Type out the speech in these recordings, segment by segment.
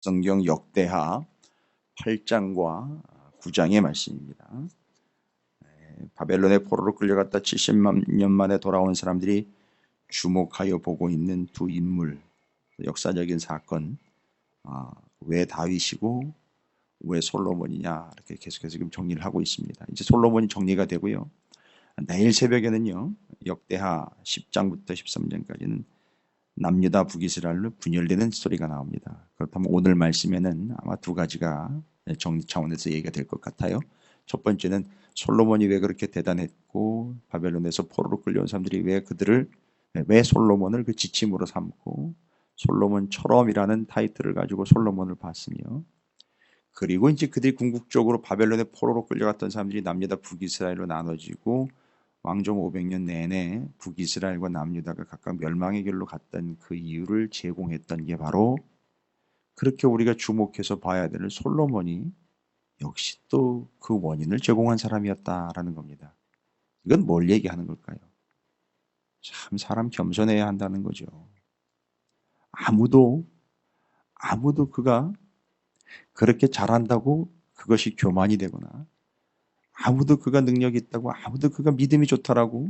성경 역대하 8장과 9장의 말씀입니다. 바벨론의 포로로 끌려갔다 70만 년 만에 돌아온 사람들이 주목하여 보고 있는 두 인물, 역사적인 사건, 왜 다윗이고 왜 솔로몬이냐, 이렇게 계속해서 지금 정리를 하고 있습니다. 이제 솔로몬이 정리가 되고요. 내일 새벽에는요, 역대하 10장부터 13장까지는 남유다 북이스라엘로 분열되는 스토리가 나옵니다. 그렇다면 오늘 말씀에는 아마 두 가지가 정리 차원에서 얘기가 될 것 같아요. 첫 번째는 솔로몬이 왜 그렇게 대단했고 바벨론에서 포로로 끌려온 사람들이 왜 솔로몬을 그 지침으로 삼고 솔로몬처럼이라는 타이틀을 가지고 솔로몬을 봤으며, 그리고 이제 그들이 궁극적으로 바벨론의 포로로 끌려갔던 사람들이 남유다 북이스라엘로 나눠지고 왕정 500년 내내 북이스라엘과 남유다가 각각 멸망의 길로 갔던 그 이유를 제공했던 게 바로 그렇게 우리가 주목해서 봐야 되는 솔로몬이 역시 또 그 원인을 제공한 사람이었다라는 겁니다. 이건 뭘 얘기하는 걸까요? 참 사람 겸손해야 한다는 거죠. 아무도 그가 그렇게 잘한다고 그것이 교만이 되거나, 아무도 그가 능력이 있다고, 아무도 그가 믿음이 좋다라고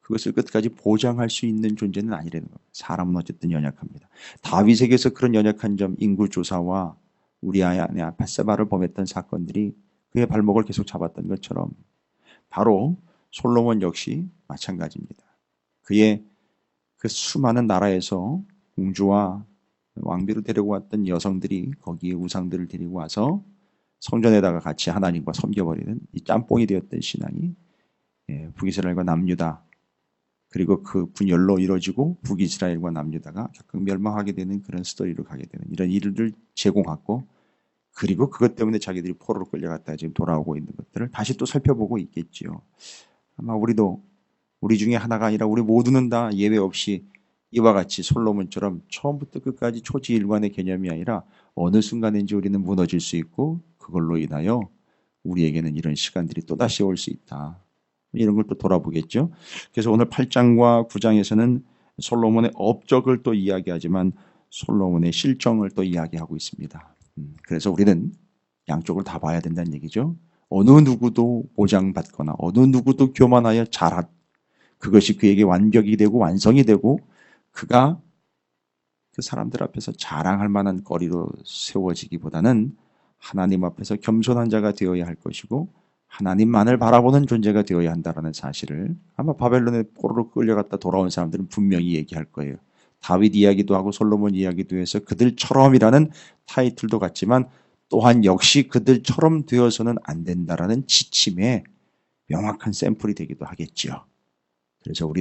그것을 끝까지 보장할 수 있는 존재는 아니라는 겁니다. 사람은 어쨌든 연약합니다. 다윗에게서 그런 연약한 점, 인구조사와 우리아의 아내 밧세바를 범했던 사건들이 그의 발목을 계속 잡았던 것처럼 바로 솔로몬 역시 마찬가지입니다. 그의 그 수많은 나라에서 공주와 왕비로 데리고 왔던 여성들이 거기에 우상들을 데리고 와서 성전에다가 같이 하나님과 섬겨버리는 이 짬뽕이 되었던 신앙이 북이스라엘과 남유다, 그리고 그 분열로 이루어지고 북이스라엘과 남유다가 각각 멸망하게 되는 그런 스토리로 가게 되는 이런 일을 제공하고, 그리고 그것 때문에 자기들이 포로로 끌려갔다 지금 돌아오고 있는 것들을 다시 또 살펴보고 있겠지요. 아마 우리도 우리 중에 하나가 아니라 우리 모두는 다 예외 없이 이와 같이 솔로몬처럼 처음부터 끝까지 초지일관의 개념이 아니라 어느 순간인지 우리는 무너질 수 있고, 그걸로 인하여 우리에게는 이런 시간들이 또다시 올 수 있다. 이런 걸 또 돌아보겠죠. 그래서 오늘 8장과 9장에서는 솔로몬의 업적을 또 이야기하지만 솔로몬의 실정을 또 이야기하고 있습니다. 그래서 우리는 양쪽을 다 봐야 된다는 얘기죠. 어느 누구도 보장받거나 어느 누구도 교만하여 그것이 그에게 완벽이 되고 완성이 되고 그가 그 사람들 앞에서 자랑할 만한 거리로 세워지기보다는 하나님 앞에서 겸손한 자가 되어야 할 것이고 하나님만을 바라보는 존재가 되어야 한다는 사실을 아마 바벨론의 포로로 끌려갔다 돌아온 사람들은 분명히 얘기할 거예요. 다윗 이야기도 하고 솔로몬 이야기도 해서 그들처럼이라는 타이틀도 같지만 또한 역시 그들처럼 되어서는 안 된다라는 지침의 명확한 샘플이 되기도 하겠지요. 그래서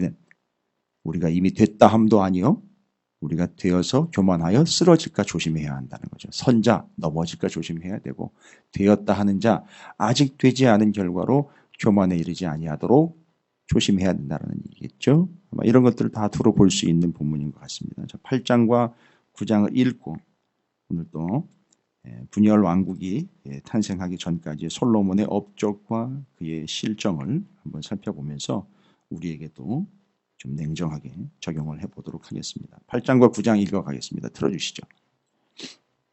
우리가 이미 됐다 함도 아니요, 우리가 되어서 교만하여 쓰러질까 조심해야 한다는 거죠. 선자 넘어질까 조심해야 되고, 되었다 하는 자 아직 되지 않은 결과로 교만에 이르지 아니하도록 조심해야 된다는 얘기겠죠. 아마 이런 것들을 다 두루 볼 수 있는 본문인 것 같습니다. 8장과 9장을 읽고 오늘 또 분열 왕국이 탄생하기 전까지 솔로몬의 업적과 그의 실정을 한번 살펴보면서 우리에게도 좀 냉정하게 적용을 해보도록 하겠습니다. 8장과 9장 읽어가겠습니다. 들어주시죠.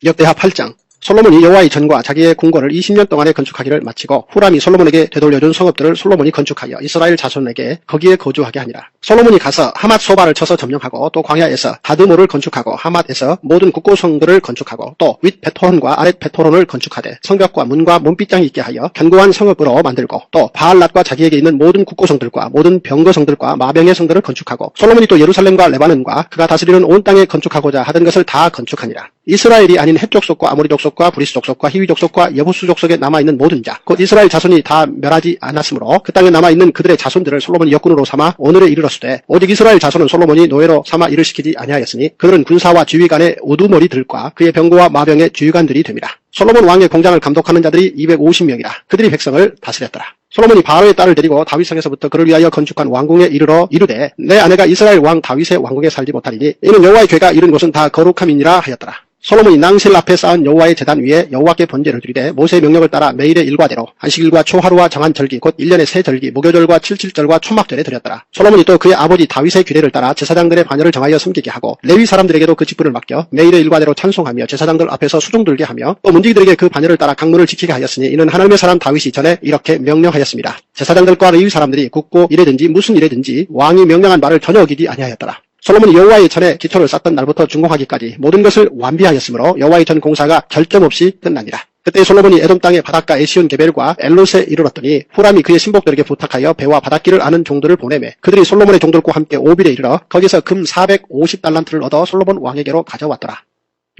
역대하 8장. 솔로몬이 여호와의 전과 자기의 궁궐을 20년 동안에 건축하기를 마치고 후람이 솔로몬에게 되돌려준 성읍들을 솔로몬이 건축하여 이스라엘 자손에게 거기에 거주하게 하니라. 솔로몬이 가서 하맛 소바를 쳐서 점령하고, 또 광야에서 다드모를 건축하고 하맛에서 모든 국고성들을 건축하고, 또 윗 베토론과 아랫 베토론을 건축하되 성벽과 문과 문빗장이 있게 하여 견고한 성읍으로 만들고, 또 바알랏과 자기에게 있는 모든 국고성들과 모든 병거성들과 마병의 성들을 건축하고, 솔로몬이 또 예루살렘과 레바논과 그가 다스리는 온 땅에 건축하고자 하던 것을 다 건축하니라. 이스라엘이 아닌 헷 족속과 아모리 족속과 브리스 족속과 히위 족속과 여부수 족속에 남아있는 모든 자, 곧 이스라엘 자손이 다 멸하지 않았으므로 그 땅에 남아있는 그들의 자손들을 솔로몬이 역군으로 삼아 오늘에 이르렀으되, 오직 이스라엘 자손은 솔로몬이 노예로 삼아 일을 시키지 아니하였으니 그들은 군사와 지휘관의 우두머리들과 그의 병거와 마병의 주유관들이 됨이라. 솔로몬 왕의 공장을 감독하는 자들이 250명이라. 그들이 백성을 다스렸더라. 솔로몬이 바로의 딸을 데리고 다윗성에서부터 그를 위하여 건축한 왕궁에 이르러 이르되 내 아내가 이스라엘 왕 다윗의 왕궁에 살지 못하리니 이는 여호와의 죄가 이른 곳은 다 거룩함이니라 하였더라. 솔로몬이 낭실 앞에 쌓은 여호와의 제단 위에 여호와께 번제를 드리되 모세의 명령을 따라 매일의 일과대로 안식일과 초하루와 정한 절기 곧 1년의 세 절기 무교절과 칠칠절과 초막절에 드렸더라. 솔로몬이 또 그의 아버지 다윗의 규례를 따라 제사장들의 반열을 정하여 섬기게 하고 레위 사람들에게도 그 직분을 맡겨 매일의 일과대로 찬송하며 제사장들 앞에서 수종 들게 하며 또 문지기들에게 그 반열을 따라 강문을 지키게 하였으니 이는 하나님의 사람 다윗이 전에 이렇게 명령하였습니다. 제사장들과 레위 사람들이 굳고 일에든지 무슨 일에든지 왕이 명령한 말을 전혀 어기지 아니하였더라. 솔로몬이 여호와의 전에 기초를 쌓던 날부터 준공하기까지 모든 것을 완비하였으므로 여호와의 전 공사가 결점 없이 끝나니라. 그때 솔로몬이 에돔 땅의 바닷가 에시온 게벨과 엘롯에 이르렀더니 후람이 그의 신복들에게 부탁하여 배와 바닷길을 아는 종들을 보내매 그들이 솔로몬의 종들과 함께 오빌에 이르러 거기서 금 450달란트를 얻어 솔로몬 왕에게로 가져왔더라.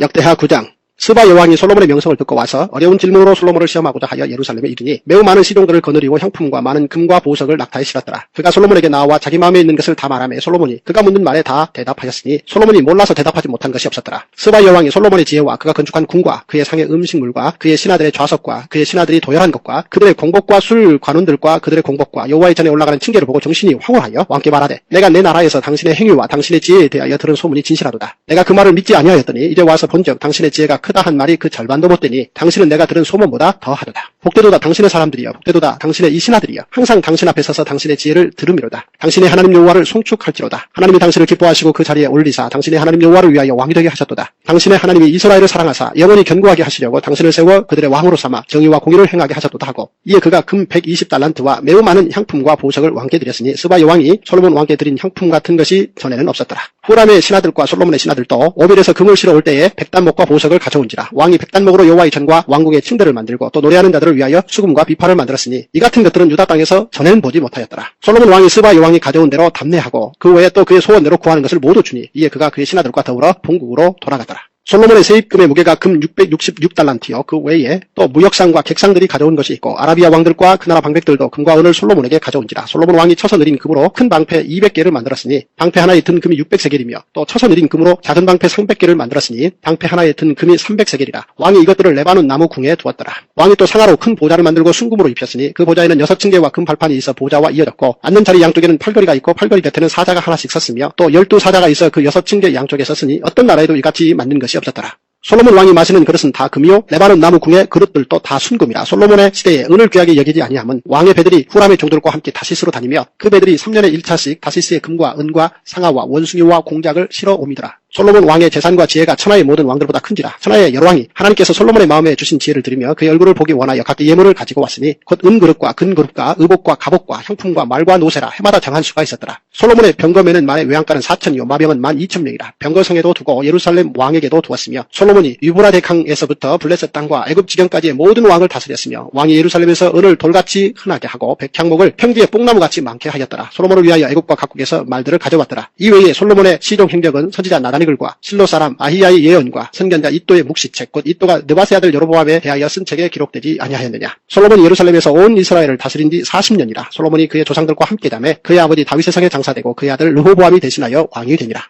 역대하 9장. 스바 여왕이 솔로몬의 명성을 듣고 와서 어려운 질문으로 솔로몬을 시험하고자 하여 예루살렘에 이르니 매우 많은 시종들을 거느리고 향품과 많은 금과 보석을 낙타에 실었더라. 그가 솔로몬에게 나와 자기 마음에 있는 것을 다 말하며 솔로몬이 그가 묻는 말에 다 대답하였으니 솔로몬이 몰라서 대답하지 못한 것이 없었더라. 스바 여왕이 솔로몬의 지혜와 그가 건축한 궁과 그의 상의 음식물과 그의 신하들의 좌석과 그의 신하들이 도열한 것과 그들의 공복과 술 관원들과 그들의 공복과 여호와의 전에 올라가는 층계를 보고 정신이 황홀하여 왕께 말하되 내가 내 나라에서 당신의 행위와 당신의 지혜에 대하여 들은 소문이 진실하도다. 내가 그 말을 믿지 아니하였더니 이제 와서 본즉 당신의 지혜가 크다 한 말이 그 절반도 못 되니 당신은 내가 들은 소문보다 더하도다. 복되도다 당신의 사람들이여 복되도다 당신의 이 신하들이여 항상 당신 앞에 서서 당신의 지혜를 들으미로다. 당신의 하나님 여호와를 송축할지로다. 하나님이 당신을 기뻐하시고 그 자리에 올리사 당신의 하나님 여호와를 위하여 왕이 되게 하셨도다. 당신의 하나님이 이스라엘을 사랑하사 영원히 견고하게 하시려고 당신을 세워 그들의 왕으로 삼아 정의와 공의를 행하게 하셨도다 하고 이에 그가 금 120달란트와 매우 많은 향품과 보석을 왕께 드렸으니 스바 여왕이 솔로몬 왕께 드린 향품 같은 것이 전에는 없었더라. 후람의 신하들과 솔로몬의 신하들도 오빌에서 금을 실어 올 때에 백단목과 보석을 가져온지라. 왕이 백단목으로 여호와의 전과 왕궁의 침대를 만들고 또 노래하는 자들을 위하여 수금과 비파를 만들었으니 이 같은 것들은 유다 땅에서 전에는 보지 못하였더라. 솔로몬 왕이 스바 여왕이 가져온 대로 답례하고 그 외에 또 그의 소원대로 구하는 것을 모두 주니 이에 그가 그의 신하들과 더불어 본국으로 돌아갔더라. 솔로몬의 세입금의 무게가 금 666달란트요. 그 외에 또 무역상과 객상들이 가져온 것이 있고 아라비아 왕들과 그 나라 방백들도 금과 은을 솔로몬에게 가져온지라. 솔로몬 왕이 쳐서 느린 금으로 큰 방패 200개를 만들었으니 방패 하나에 든 금이 600세겔이며 또 쳐서 느린 금으로 작은 방패 300개를 만들었으니 방패 하나에 든 금이 300세겔이라. 왕이 이것들을 레바논 나무 궁에 두었더라. 왕이 또 상하로 큰 보좌를 만들고 순금으로 입혔으니 그 보좌에는 6층계와 금 발판이 있어 보좌와 이어졌고 앉는 자리 양쪽에는 팔걸이가 있고 팔걸이 곁에는 사자가 하나씩 섰으며 또 12사자가 있어 그 6층계 양쪽에 섰으니 어떤 나라에도 이같이 만든 것이 없었더라. 솔로몬 왕이 마시는 그릇은 다 금이요 레바논 나무 궁의 그릇들도 다 순금이라. 솔로몬의 시대에 은을 귀하게 여기지 아니함은 왕의 배들이 후람의 종들과 함께 다시스로 다니며 그 배들이 3년에 1차씩 다시스의 금과 은과 상아와 원숭이와 공작을 실어 옵니더라. 솔로몬 왕의 재산과 지혜가 천하의 모든 왕들보다 큰지라. 천하의 여러 왕이 하나님께서 솔로몬의 마음에 주신 지혜를 들으며 그의 얼굴을 보기 원하여 각기 예물을 가지고 왔으니 곧 은그릇과 금그릇과 의복과 갑옷과 향품과 말과 노새라. 해마다 정한 수가 있었더라. 솔로몬의 병거면은 만의 외양간은 4천이요 마병은 12,000명이라. 병거성에도 두고 예루살렘 왕에게도 두었으며 솔로몬이 유브라데 강에서부터 블레셋 땅과 애굽 지경까지의 모든 왕을 다스렸으며 왕이 예루살렘에서 은을 돌같이 흔하게 하고 백향목을 평지에 뽕나무같이 많게 하였더라. 솔로몬을 위하여 애굽과 각국에서 말들을 가져왔더라. 이외에 솔로몬의 시종 행적은 선지자 나다니 글과 실로 사람 아히야의 예언과 선견자 이또의 묵시책 곧 이또가 느바세 아들 여로보암에 대하여 쓴 책에 기록되지 아니하였느냐. 솔로몬이 예루살렘에서 온 이스라엘을 다스린 지 40년이라. 솔로몬이 그의 조상들과 함께 잠에 그의 아버지 다윗의 성에 장사되고 그의 아들 르호보암이 대신하여 왕이 되니라.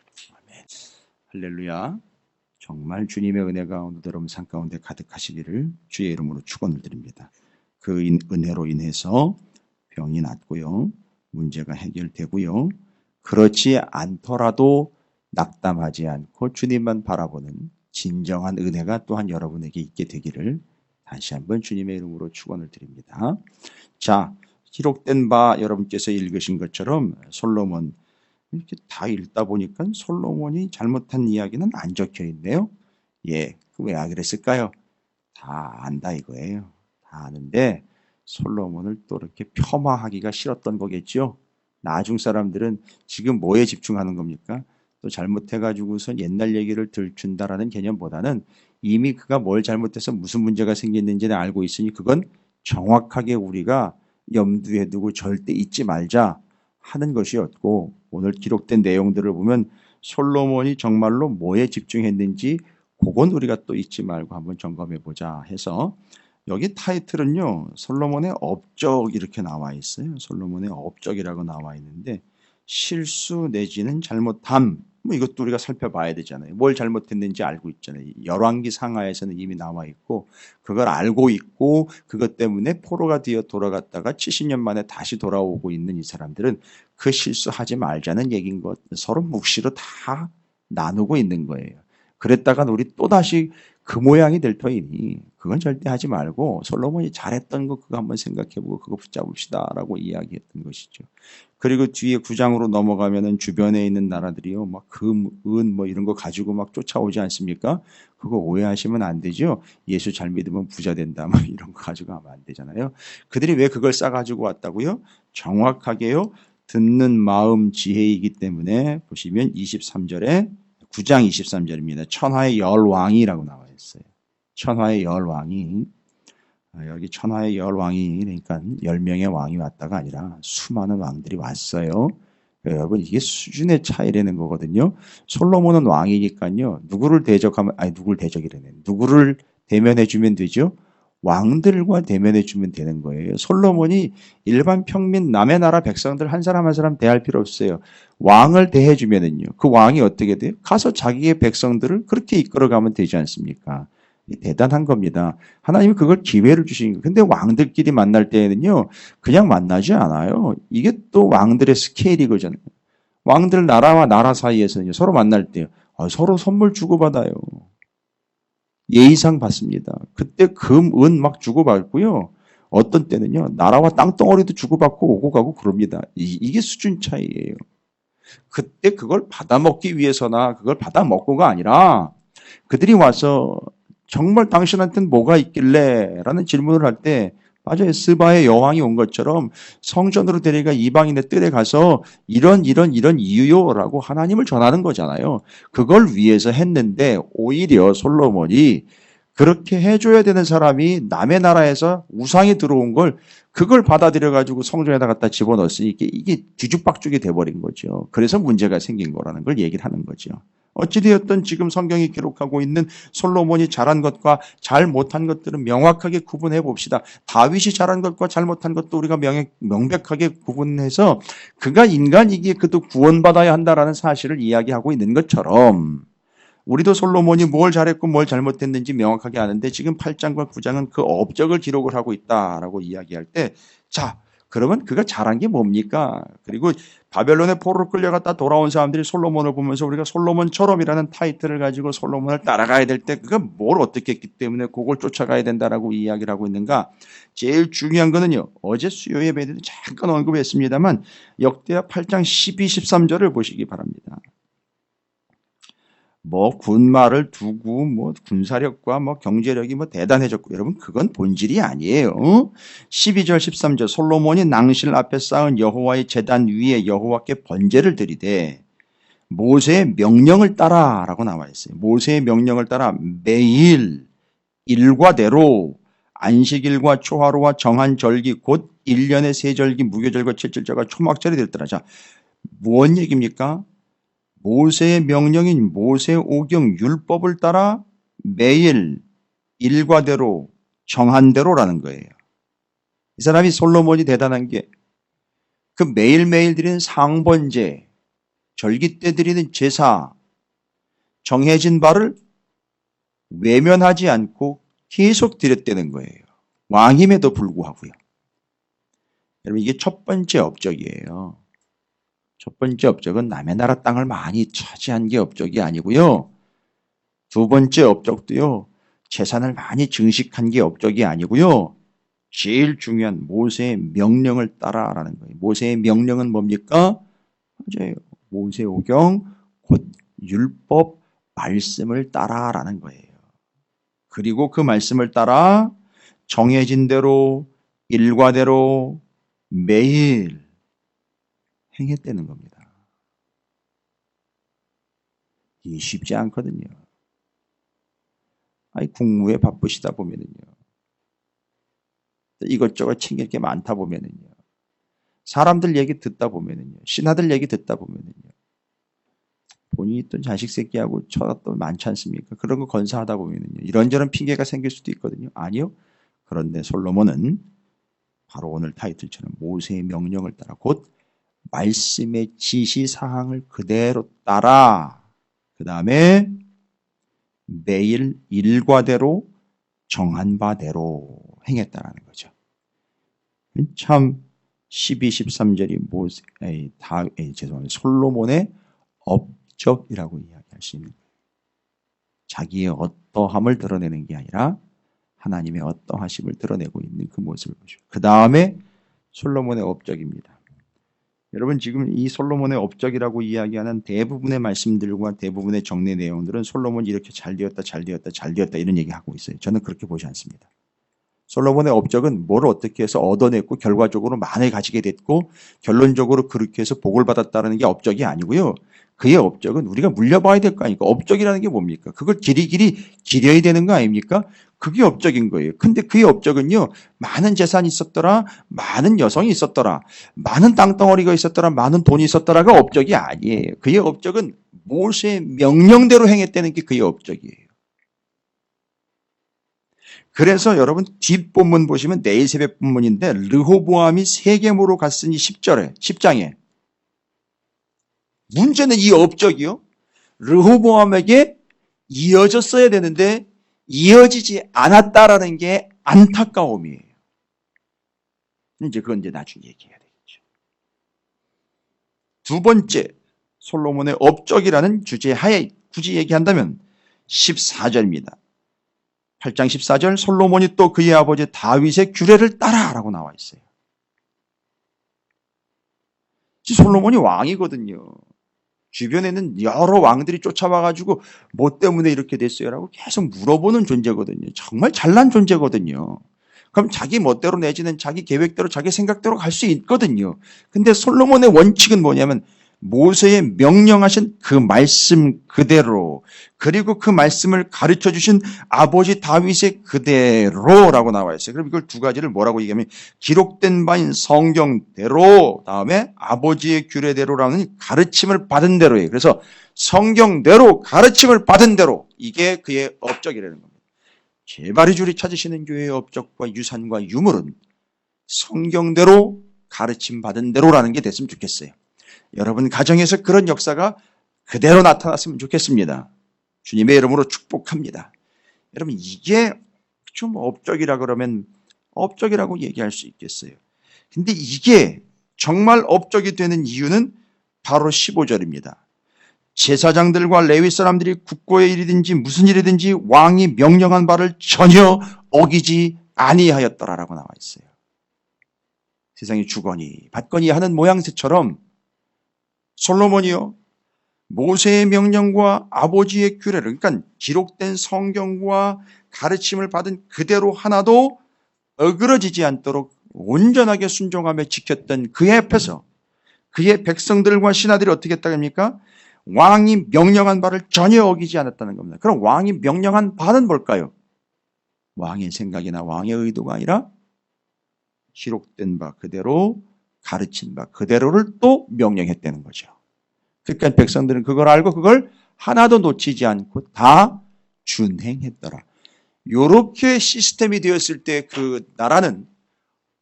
할렐루야. 정말 주님의 은혜가 오늘도 여러분 삶 가운데 가득하시기를 주의 이름으로 축원을 드립니다. 그 은혜로 인해서 병이 낫고요. 문제가 해결되고요. 그렇지 않더라도 낙담하지 않고 주님만 바라보는 진정한 은혜가 또한 여러분에게 있게 되기를 다시 한번 주님의 이름으로 축원을 드립니다. 자, 기록된 바 여러분께서 읽으신 것처럼 솔로몬 이렇게 다 읽다 보니까 솔로몬이 잘못한 이야기는 안 적혀 있네요. 예, 왜 그랬을까요? 다 안다 이거예요. 다 아는데 솔로몬을 또 이렇게 폄하하기가 싫었던 거겠죠. 나중 사람들은 지금 뭐에 집중하는 겁니까? 또 잘못해가지고선 옛날 얘기를 들춘다라는 개념보다는 이미 그가 뭘 잘못해서 무슨 문제가 생겼는지는 알고 있으니 그건 정확하게 우리가 염두에 두고 절대 잊지 말자 하는 것이었고, 오늘 기록된 내용들을 보면 솔로몬이 정말로 뭐에 집중했는지 그건 우리가 또 잊지 말고 한번 점검해 보자 해서 여기 타이틀은요 솔로몬의 업적 이렇게 나와 있어요. 솔로몬의 업적이라고 나와 있는데 실수 내지는 잘못함, 뭐 이것도 우리가 살펴봐야 되잖아요. 뭘 잘못했는지 알고 있잖아요. 열왕기 상하에서는 이미 나와 있고 그걸 알고 있고 그것 때문에 포로가 되어 돌아갔다가 70년 만에 다시 돌아오고 있는 이 사람들은 그 실수하지 말자는 얘기인 것 서로 묵시로 다 나누고 있는 거예요. 그랬다가 우리 또다시 그 모양이 될 터이니 그건 절대 하지 말고 솔로몬이 잘했던 거 그거 한번 생각해보고 그거 붙잡읍시다라고 이야기했던 것이죠. 그리고 뒤에 9장으로 넘어가면은 주변에 있는 나라들이요, 막 금, 은 뭐 이런 거 가지고 막 쫓아오지 않습니까? 그거 오해하시면 안 되죠. 예수 잘 믿으면 부자 된다, 뭐 이런 거 가지고 하면 안 되잖아요. 그들이 왜 그걸 싸가지고 왔다고요? 정확하게요, 듣는 마음 지혜이기 때문에 보시면 23절에 9장 23절입니다. 천하의 열왕이라고 나와 있어요. 천하의 열왕이, 여기 천하의 열왕이 그러니까 10명의 왕이 왔다가 아니라 수많은 왕들이 왔어요. 여러분 이게 수준의 차이라는 거거든요. 솔로몬은 왕이니까요. 누구를 대적하면, 아니 누구를 대적이라네. 누구를 대면해 주면 되죠? 왕들과 대면해 주면 되는 거예요. 솔로몬이 일반 평민 남의 나라 백성들 한 사람 한 사람 대할 필요 없어요. 왕을 대해 주면은요. 그 왕이 어떻게 돼요? 가서 자기의 백성들을 그렇게 이끌어가면 되지 않습니까? 대단한 겁니다. 하나님이 그걸 기회를 주신 거예요. 근데 왕들끼리 만날 때에는요, 그냥 만나지 않아요. 이게 또 왕들의 스케일이거든요. 왕들 나라와 나라 사이에서는 서로 만날 때 서로 선물 주고받아요. 예의상 받습니다. 그때 금, 은 막 주고받고요. 어떤 때는요, 나라와 땅덩어리도 주고받고 오고 가고 그럽니다. 이게 수준 차이예요. 그때 그걸 받아먹기 위해서나 그걸 받아먹고가 아니라 그들이 와서 정말 당신한테는 뭐가 있길래? 라는 질문을 할 때 맞아요. 스바의 여왕이 온 것처럼 성전으로 데려가 이방인의 뜰에 가서 이런 이유요라고 하나님을 전하는 거잖아요. 그걸 위해서 했는데 오히려 솔로몬이 그렇게 해줘야 되는 사람이 남의 나라에서 우상이 들어온 걸 그걸 받아들여 가지고 성전에다 갖다 집어넣었으니 이게 뒤죽박죽이 돼버린 거죠. 그래서 문제가 생긴 거라는 걸 얘기를 하는 거죠. 어찌되었든 지금 성경이 기록하고 있는 솔로몬이 잘한 것과 잘 못한 것들은 명확하게 구분해 봅시다. 다윗이 잘한 것과 잘못한 것도 우리가 명백하게 구분해서 그가 인간이기에 그도 구원받아야 한다라는 사실을 이야기하고 있는 것처럼 우리도 솔로몬이 뭘 잘했고 뭘 잘못했는지 명확하게 아는데 지금 8장과 9장은 그 업적을 기록을 하고 있다라고 이야기할 때 자, 그러면 그가 잘한 게 뭡니까? 그리고 바벨론의 포로로 끌려갔다 돌아온 사람들이 솔로몬을 보면서 우리가 솔로몬처럼이라는 타이틀을 가지고 솔로몬을 따라가야 될 때 그가 뭘 어떻게 했기 때문에 그걸 쫓아가야 된다라고 이야기를 하고 있는가? 제일 중요한 거는요. 어제 수요 예배 때도 잠깐 언급했습니다만 역대하 8장 12, 13절을 보시기 바랍니다. 뭐 군마를 두고 뭐 군사력과 뭐 경제력이 뭐 대단해졌고 여러분 그건 본질이 아니에요. 12절 13절 솔로몬이 낭실 앞에 쌓은 여호와의 제단 위에 여호와께 번제를 드리되 모세의 명령을 따라라고 나와 있어요. 모세의 명령을 따라 매일 일과대로 안식일과 초하루와 정한 절기 곧 1년의 세 절기 무교절과 칠절절과 초막절이 됐더라. 자, 무슨 얘기입니까? 모세의 명령인 모세오경 율법을 따라 매일 일과대로 정한 대로라는 거예요. 이 사람이 솔로몬이 대단한 게 그 매일매일 드리는 상번제, 절기 때 드리는 제사, 정해진 바를 외면하지 않고 계속 드렸다는 거예요. 왕임에도 불구하고요. 여러분 이게 첫 번째 업적이에요. 첫 번째 업적은 남의 나라 땅을 많이 차지한 게 업적이 아니고요. 두 번째 업적도요. 재산을 많이 증식한 게 업적이 아니고요. 제일 중요한 모세의 명령을 따라라는 거예요. 모세의 명령은 뭡니까? 맞아요. 모세오경 곧 율법 말씀을 따라라는 거예요. 그리고 그 말씀을 따라 정해진 대로 일과대로 매일 행했다는 겁니다. 이게 쉽지 않거든요. 아니 국무에 바쁘시다 보면은요. 이것저것 챙길 게 많다 보면은요. 사람들 얘기 듣다 보면은요. 신하들 얘기 듣다 보면은요. 본인이 또 자식 새끼하고 처가 또 많지 않습니까? 그런 거 건사하다 보면은요. 이런저런 핑계가 생길 수도 있거든요. 아니요. 그런데 솔로몬은 바로 오늘 타이틀처럼 모세의 명령을 따라 곧 말씀의 지시사항을 그대로 따라 그 다음에 매일 일과대로 정한 바대로 행했다라는 거죠. 참 12, 13절이 솔로몬의 업적이라고 이야기할 수 있는 거예요. 자기의 어떠함을 드러내는 게 아니라 하나님의 어떠하심을 드러내고 있는 그 모습을 보죠. 그 다음에 솔로몬의 업적입니다. 여러분 지금 이 솔로몬의 업적이라고 이야기하는 대부분의 말씀들과 대부분의 정리 내용들은 솔로몬이 이렇게 잘 되었다 이런 얘기하고 있어요. 저는 그렇게 보지 않습니다. 솔로몬의 업적은 뭘 어떻게 해서 얻어냈고 결과적으로 많이 가지게 됐고 결론적으로 그렇게 해서 복을 받았다는 게 업적이 아니고요. 그의 업적은 우리가 물려봐야 될 거 아닙니까? 업적이라는 게 뭡니까? 그걸 길이길이 기려야 되는 거 아닙니까? 그게 업적인 거예요. 근데 그의 업적은요, 많은 재산이 있었더라, 많은 여성이 있었더라, 많은 땅덩어리가 있었더라, 많은 돈이 있었더라가 업적이 아니에요. 그의 업적은 모세의 명령대로 행했다는 게 그의 업적이에요. 그래서 여러분 뒷본문 보시면 내일 새벽 본문인데 르호보암이 세겜으로 갔으니 10장에 문제는 이 업적이요. 르호보암에게 이어졌어야 되는데 이어지지 않았다라는 게 안타까움이에요. 이제 그건 이제 나중에 얘기해야 되겠죠. 두 번째, 솔로몬의 업적이라는 주제 하에 굳이 얘기한다면 14절입니다. 8장 14절 솔로몬이 또 그의 아버지 다윗의 규례를 따라라고 나와 있어요. 솔로몬이 왕이거든요. 주변에는 여러 왕들이 쫓아와가지고 뭐 때문에 이렇게 됐어요라고 계속 물어보는 존재거든요. 정말 잘난 존재거든요. 그럼 자기 멋대로 내지는 자기 계획대로 자기 생각대로 갈 수 있거든요. 근데 솔로몬의 원칙은 뭐냐면 모세의 명령하신 그 말씀 그대로 그리고 그 말씀을 가르쳐 주신 아버지 다윗의 그대로라고 나와 있어요. 그럼 이걸 두 가지를 뭐라고 얘기하면 기록된 바인 성경대로 다음에 아버지의 규례대로라는 가르침을 받은 대로예요. 그래서 성경대로 가르침을 받은 대로 이게 그의 업적이라는 겁니다. 제발이 줄이 찾으시는 교회의 업적과 유산과 유물은 성경대로 가르침 받은 대로라는 게 됐으면 좋겠어요. 여러분 가정에서 그런 역사가 그대로 나타났으면 좋겠습니다. 주님의 이름으로 축복합니다. 여러분 이게 좀 업적이라 그러면 업적이라고 얘기할 수 있겠어요. 근데 이게 정말 업적이 되는 이유는 바로 15절입니다. 제사장들과 레위 사람들이 국고의 일이든지 무슨 일이든지 왕이 명령한 바를 전혀 어기지 아니하였더라라고 나와 있어요. 세상이 주거니 받거니 하는 모양새처럼 솔로몬이요 모세의 명령과 아버지의 규례를 그러니까 기록된 성경과 가르침을 받은 그대로 하나도 어그러지지 않도록 온전하게 순종하며 지켰던 그의 앞에서 그의 백성들과 신하들이 어떻게 했다입니까? 왕이 명령한 바를 전혀 어기지 않았다는 겁니다. 그럼 왕이 명령한 바는 뭘까요? 왕의 생각이나 왕의 의도가 아니라 기록된 바 그대로 가르친 바 그대로를 또 명령했다는 거죠. 그러니까 백성들은 그걸 알고 그걸 하나도 놓치지 않고 다 준행했더라. 이렇게 시스템이 되었을 때 그 나라는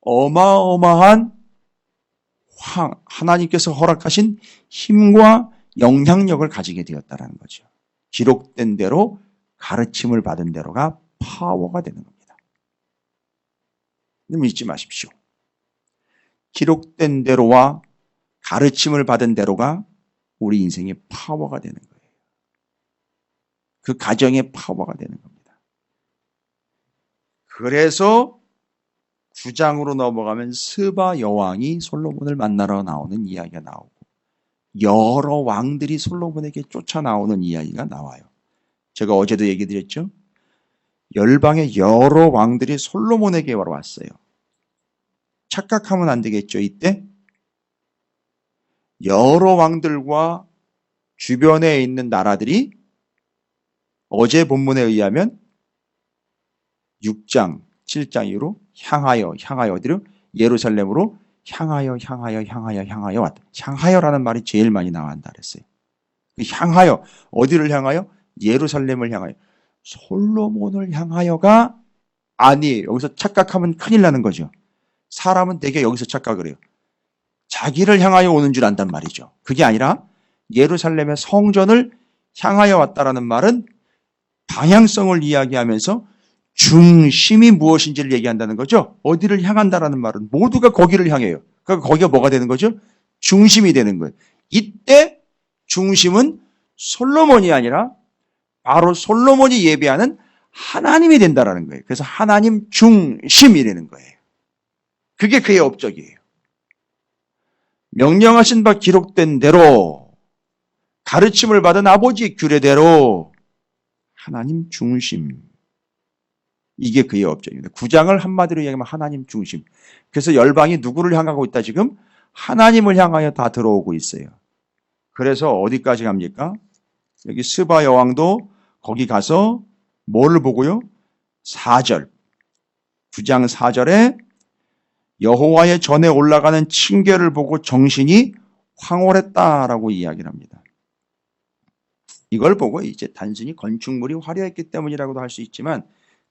어마어마한 하나님께서 허락하신 힘과 영향력을 가지게 되었다는 거죠. 기록된 대로 가르침을 받은 대로가 파워가 되는 겁니다. 잊지 마십시오. 기록된 대로와 가르침을 받은 대로가 우리 인생의 파워가 되는 거예요. 그 가정의 파워가 되는 겁니다. 그래서 9장으로 넘어가면 스바 여왕이 솔로몬을 만나러 나오는 이야기가 나오고 여러 왕들이 솔로몬에게 쫓아 나오는 이야기가 나와요. 제가 어제도 얘기 드렸죠. 열방의 여러 왕들이 솔로몬에게 왔어요. 착각하면 안 되겠죠. 이때 여러 왕들과 주변에 있는 나라들이 어제 본문에 의하면 6장, 7장 이후로 향하여 어디로? 예루살렘으로 향하여 왔다. 향하여라는 말이 제일 많이 나온다 그랬어요. 향하여 어디를 향하여? 예루살렘을 향하여. 솔로몬을 향하여가 아니에요. 여기서 착각하면 큰일 나는 거죠. 사람은 되게 여기서 착각을 해요. 자기를 향하여 오는 줄 안단 말이죠. 그게 아니라 예루살렘의 성전을 향하여 왔다라는 말은 방향성을 이야기하면서 중심이 무엇인지를 얘기한다는 거죠. 어디를 향한다라는 말은 모두가 거기를 향해요. 그러니까 거기가 뭐가 되는 거죠? 중심이 되는 거예요. 이때 중심은 솔로몬이 아니라 바로 솔로몬이 예배하는 하나님이 된다라는 거예요. 그래서 하나님 중심이라는 거예요. 그게 그의 업적이에요. 명령하신 바 기록된 대로 가르침을 받은 아버지의 규례대로 하나님 중심. 이게 그의 업적입니다. 9장을 한마디로 얘기하면 하나님 중심. 그래서 열방이 누구를 향하고 있다 지금? 하나님을 향하여 다 들어오고 있어요. 그래서 어디까지 갑니까? 여기 스바 여왕도 거기 가서 뭐를 보고요? 4절. 9장 4절에 여호와의 전에 올라가는 층계를 보고 정신이 황홀했다라고 이야기를 합니다. 이걸 보고 이제 단순히 건축물이 화려했기 때문이라고도 할 수 있지만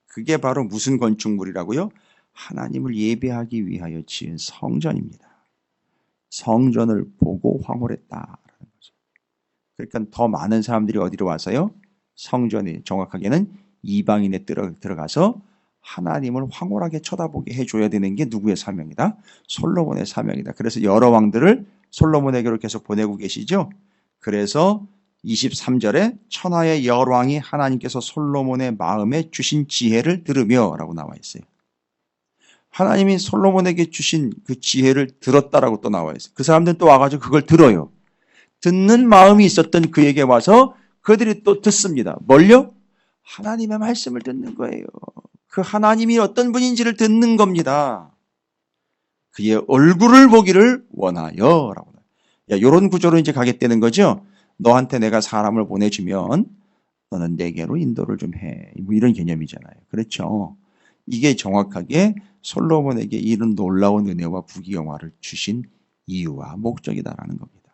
그게 바로 무슨 건축물이라고요? 하나님을 예배하기 위하여 지은 성전입니다. 성전을 보고 황홀했다라는 거죠. 그러니까 더 많은 사람들이 어디로 와서요? 성전에 정확하게는 이방인에 들어가서 하나님을 황홀하게 쳐다보게 해줘야 되는 게 누구의 사명이다? 솔로몬의 사명이다. 그래서 여러 왕들을 솔로몬에게로 계속 보내고 계시죠. 그래서 23절에 천하의 열왕이 하나님께서 솔로몬의 마음에 주신 지혜를 들으며 라고 나와 있어요. 하나님이 솔로몬에게 주신 그 지혜를 들었다라고 또 나와 있어요. 그 사람들은 또 와가지고 그걸 들어요. 듣는 마음이 있었던 그에게 와서 그들이 또 듣습니다. 뭘요? 하나님의 말씀을 듣는 거예요. 그 하나님이 어떤 분인지를 듣는 겁니다. 그의 얼굴을 보기를 원하여 라고. 이런 구조로 이제 가겠다는 거죠. 너한테 내가 사람을 보내주면 너는 내게로 인도를 좀 해. 뭐 이런 개념이잖아요. 그렇죠. 이게 정확하게 솔로몬에게 이런 놀라운 은혜와 부귀영화를 주신 이유와 목적이다라는 겁니다.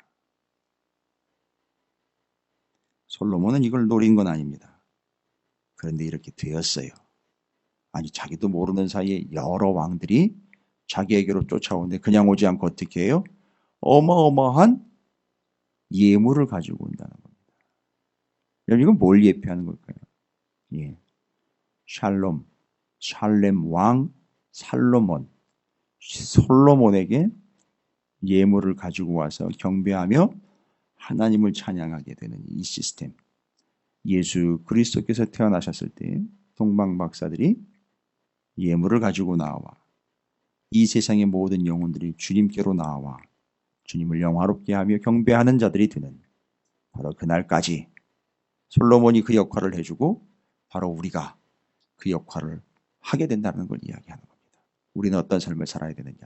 솔로몬은 이걸 노린 건 아닙니다. 그런데 이렇게 되었어요. 아니 자기도 모르는 사이에 여러 왕들이 자기에게로 쫓아오는데 그냥 오지 않고 어떻게 해요? 어마어마한 예물을 가지고 온다는 겁니다. 여러분 이건 뭘 예표하는 걸까요? 예, 샬렘 왕 살로몬, 솔로몬에게 예물을 가지고 와서 경배하며 하나님을 찬양하게 되는 이 시스템. 예수 그리스도께서 태어나셨을 때 동방 박사들이 예물을 가지고 나와 이 세상의 모든 영혼들이 주님께로 나와 주님을 영화롭게 하며 경배하는 자들이 되는 바로 그날까지 솔로몬이 그 역할을 해주고 바로 우리가 그 역할을 하게 된다는 걸 이야기하는 겁니다. 우리는 어떤 삶을 살아야 되느냐?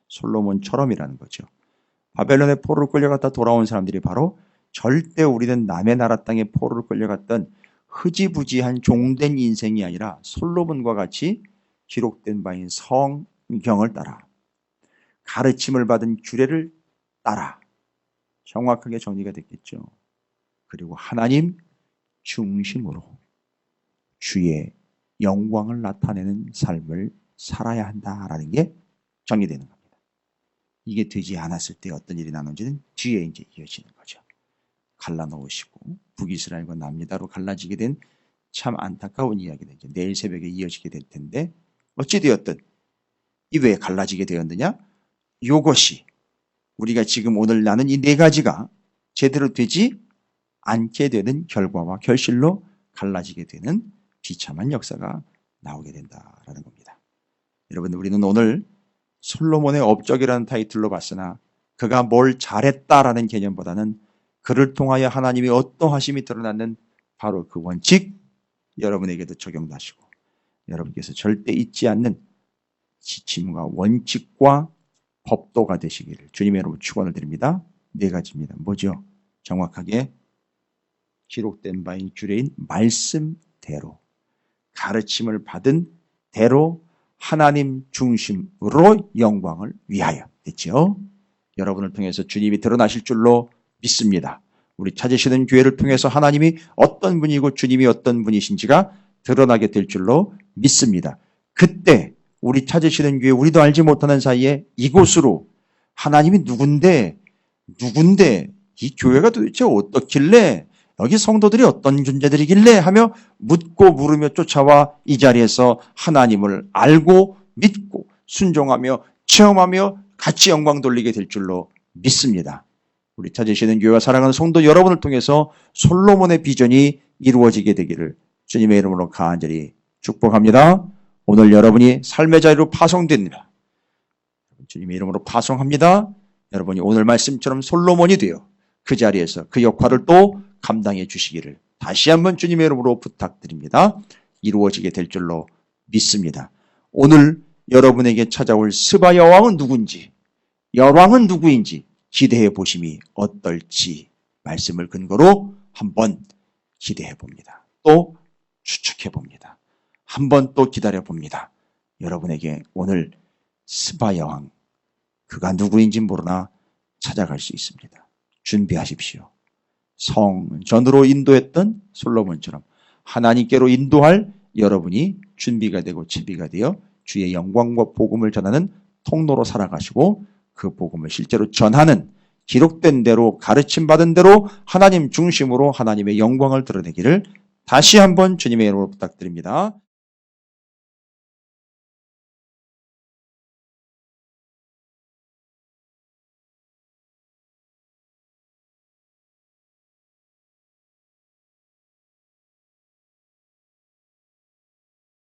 솔로몬처럼이라는 거죠. 바벨론의 포로로 끌려갔다 돌아온 사람들이 바로 절대 우리는 남의 나라 땅에 포로로 끌려갔던 흐지부지한 종된 인생이 아니라 솔로몬과 같이 기록된 바인 성경을 따라 가르침을 받은 규례를 따라 정확하게 정리가 됐겠죠. 그리고 하나님 중심으로 주의 영광을 나타내는 삶을 살아야 한다라는 게 정리되는 겁니다. 이게 되지 않았을 때 어떤 일이 나는지는 뒤에 이제 이어지는 거죠. 갈라놓으시고 북이스라엘과 남유다로 갈라지게 된 참 안타까운 이야기는 이제 내일 새벽에 이어지게 될 텐데 어찌되었든 이 왜 갈라지게 되었느냐? 이것이 우리가 지금 오늘 나눈 이 네 가지가 제대로 되지 않게 되는 결과와 결실로 갈라지게 되는 비참한 역사가 나오게 된다라는 겁니다. 여러분 우리는 오늘 솔로몬의 업적이라는 타이틀로 봤으나 그가 뭘 잘했다라는 개념보다는 그를 통하여 하나님이 어떠하심이 드러나는 바로 그 원칙 여러분에게도 적용하시고 여러분께서 절대 잊지 않는 지침과 원칙과 법도가 되시기를 주님의 이름으로 축원을 드립니다. 네 가지입니다. 뭐죠? 정확하게 기록된 바인 규례인 말씀대로 가르침을 받은 대로 하나님 중심으로 영광을 위하여 됐죠. 여러분을 통해서 주님이 드러나실 줄로 믿습니다. 우리 찾으시는 교회를 통해서 하나님이 어떤 분이고 주님이 어떤 분이신지가 드러나게 될 줄로 믿습니다. 그때 우리 찾으시는 교회 우리도 알지 못하는 사이에 이곳으로 하나님이 누군데 이 교회가 도대체 어떻길래 여기 성도들이 어떤 존재들이길래 하며 묻고 물으며 쫓아와 이 자리에서 하나님을 알고 믿고 순종하며 체험하며 같이 영광 돌리게 될 줄로 믿습니다. 우리 찾으시는 교회와 사랑하는 성도 여러분을 통해서 솔로몬의 비전이 이루어지게 되기를 주님의 이름으로 간절히 축복합니다. 오늘 여러분이 삶의 자리로 파송됩니다. 주님의 이름으로 파송합니다. 여러분이 오늘 말씀처럼 솔로몬이 되어 그 자리에서 그 역할을 또 감당해 주시기를 다시 한번 주님의 이름으로 부탁드립니다. 이루어지게 될 줄로 믿습니다. 오늘 여러분에게 찾아올 스바 여왕은 누군지, 여왕은 누구인지 기대해 보심이 어떨지 말씀을 근거로 한번 기대해 봅니다. 또 추측해 봅니다. 한번 또 기다려 봅니다. 여러분에게 오늘 스바 여왕, 그가 누구인지 모르나 찾아갈 수 있습니다. 준비하십시오. 성전으로 인도했던 솔로몬처럼 하나님께로 인도할 여러분이 준비가 되고 준비가 되어 주의 영광과 복음을 전하는 통로로 살아가시고 그 복음을 실제로 전하는 기록된 대로 가르침받은 대로 하나님 중심으로 하나님의 영광을 드러내기를 다시 한번 주님의 이름으로 부탁드립니다.